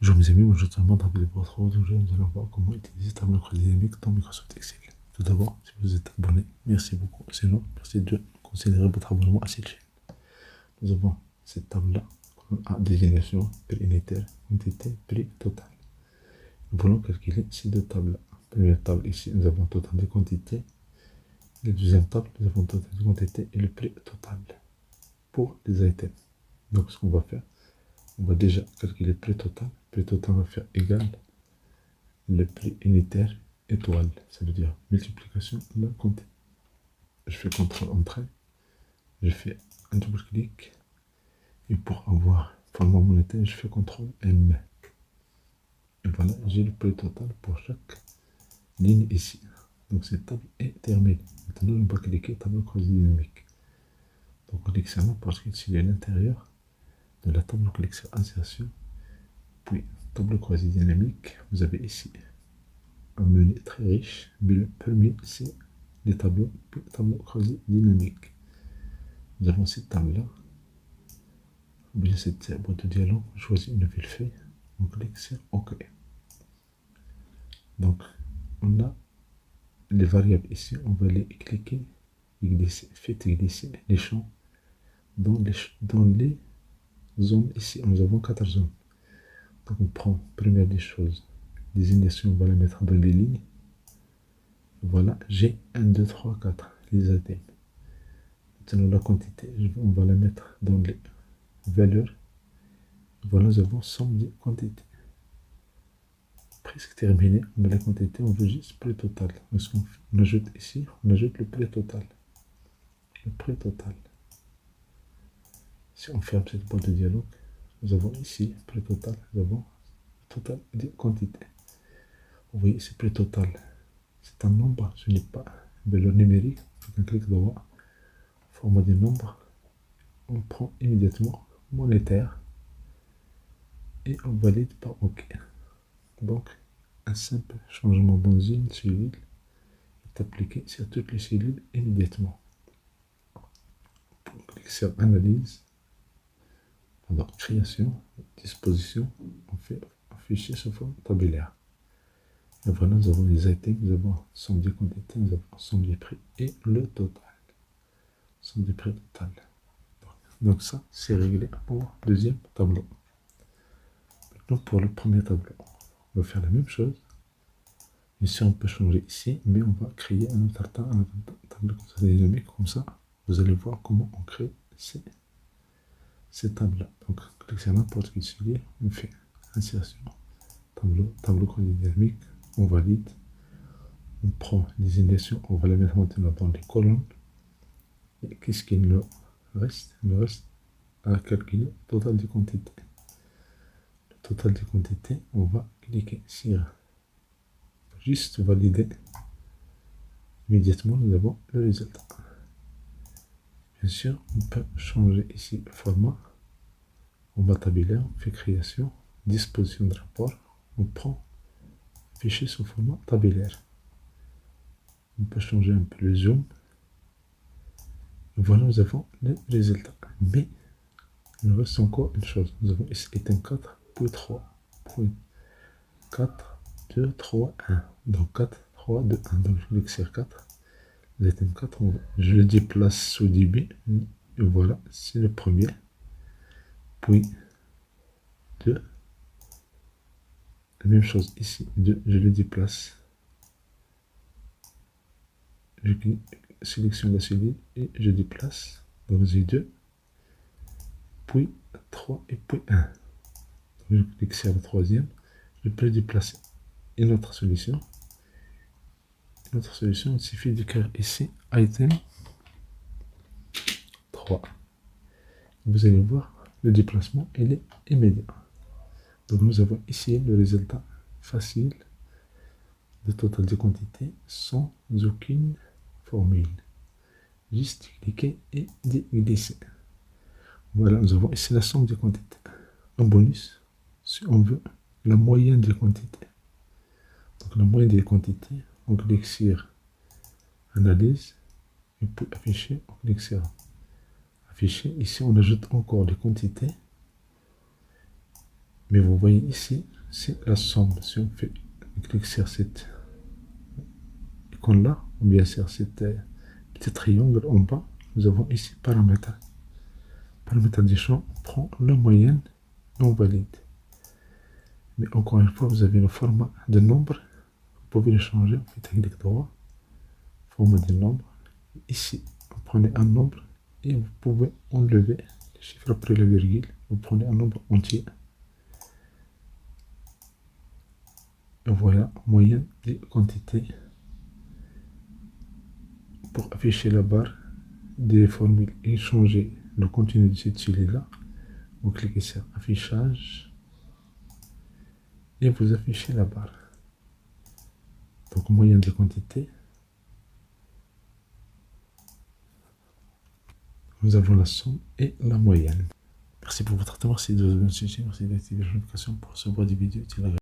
Bonjour mes amis, bonjour tout le monde, ravi de vous retrouver. Aujourd'hui, nous allons voir comment utiliser Tableau Croisé Dynamique dans Microsoft Excel. Tout d'abord, si vous êtes abonné, merci beaucoup. Sinon, merci de considérer votre abonnement à cette chaîne. Nous avons cette table-là, à désignation, prix unitaire, quantité, prix total. Nous voulons calculer ces deux tables-là. Première table ici, nous avons total de quantité. La deuxième table, nous avons total de quantité et le prix total pour les items. Donc, ce qu'on va faire, on va déjà calculer le prix total. Le prix total va faire égal le prix unitaire étoile, ça veut dire multiplication de la quantité. Je fais CTRL entrée, je fais un double clic, et pour avoir format monétaire, je fais CTRL M. Et voilà, j'ai le prix total pour chaque ligne ici. Donc cette table est terminée. Maintenant, on va cliquer tableau croisé dynamique. Donc on clique sur parce qu'il est à l'intérieur de la table, on clique sur insertion, puis tableau croisé dynamique. Vous avez ici un menu très riche, mais le premier c'est les tableaux croisés dynamiques. Nous avons cette table-là, ou bien cette boîte de dialogue, on choisit une nouvelle feuille, on clique sur OK. Donc, on a les variables ici, on va les cliquer et glisser. Faites glisser les champs dans les zones ici. Nous avons 4 zones. Donc, on prend première des choses, désignation, on va la mettre dans les lignes. Voilà, j'ai 1, 2, 3, 4, les items. Maintenant, la quantité, on va la mettre dans les valeurs. Voilà, nous avons somme des quantités. Presque terminé. On a la quantité, on veut juste prix total. On ajoute ici, on ajoute le prix total. Le prix total. Si on ferme cette boîte de dialogue, nous avons ici prix total, nous avons le total des quantités. Vous voyez, c'est prix total. C'est un nombre, ce n'est pas une valeur numérique. Avec un clic droit, format des nombres, on prend immédiatement monétaire et on valide par OK. Donc, un simple changement dans une cellule est appliqué sur toutes les cellules immédiatement. On clique sur analyse, pardon, création, disposition, on fait un fichier sous forme tabulaire. Et voilà, nous avons les items, nous avons somme des quantités, nous avons somme des prix et le total. Somme des prix total. Donc ça, c'est réglé pour le deuxième tableau. Maintenant, pour le premier tableau, on va faire la même chose. Ici, on peut changer ici, mais on va créer un autre tableau dynamique comme ça. Vous allez voir comment on crée ces tables-là. Donc, clique sur n'importe quel sujet, on fait insertion, tableau croisé dynamique, on valide, on prend les indications, on va les mettre maintenant dans les colonnes. Et qu'est-ce qu'il nous reste? Il nous reste à calculer le total des quantités. Le total des quantités, on va cliquer sur juste valider. Immédiatement, nous avons le résultat. Bien sûr, on peut changer ici le format. On va tabulaire, on fait création, disposition de rapport, on prend fichier sous format tabulaire. On peut changer un peu le zoom. Et voilà, nous avons le résultat. Mais il nous reste encore une chose. Nous avons ici item 4.3.4, 2, 3, 1. Donc 4, 3, 2, 1. Donc je clique sur 4. L'item 4, je le déplace au début. Et voilà, c'est le premier. Puis 2. La même chose ici. 2, je le déplace. Je sélectionne la cellule et je déplace. Donc j'ai 2. Puis 3 et puis 1. Donc, je clique sur le troisième. Je peux déplacer une autre solution. Notre solution, il suffit d'écrire ici item 3. Vous allez voir, le déplacement, il est immédiat. Donc nous avons ici le résultat facile de total de quantité sans aucune formule. Juste cliquer et glisser. Voilà, nous avons ici la somme des quantités. En bonus, si on veut la moyenne des quantités. Donc la moyenne des quantités, on clique sur analyse et puis afficher, on clique sur afficher. Ici, on ajoute encore les quantités. Mais vous voyez ici, c'est la somme. Si on fait un clic sur cette icône-là, ou bien sur cet petit triangle en bas, nous avons ici paramètres. Paramètres du champ, on prend la moyenne et on valide. Mais encore une fois, vous avez le format de nombre. Vous pouvez le changer. Vous faites un clic droit. Format de nombre. Ici, vous prenez un nombre et vous pouvez enlever les chiffres après la virgule. Vous prenez un nombre entier. Et voilà, moyenne des quantités. Pour afficher la barre des formules et changer le contenu de cette celui-là, vous cliquez sur affichage et vous affichez la barre. Donc moyenne de quantité. Nous avons la somme et la moyenne. Merci pour votre attention, merci de vous abonner, merci d'activer la notification pour recevoir des vidéos utiles.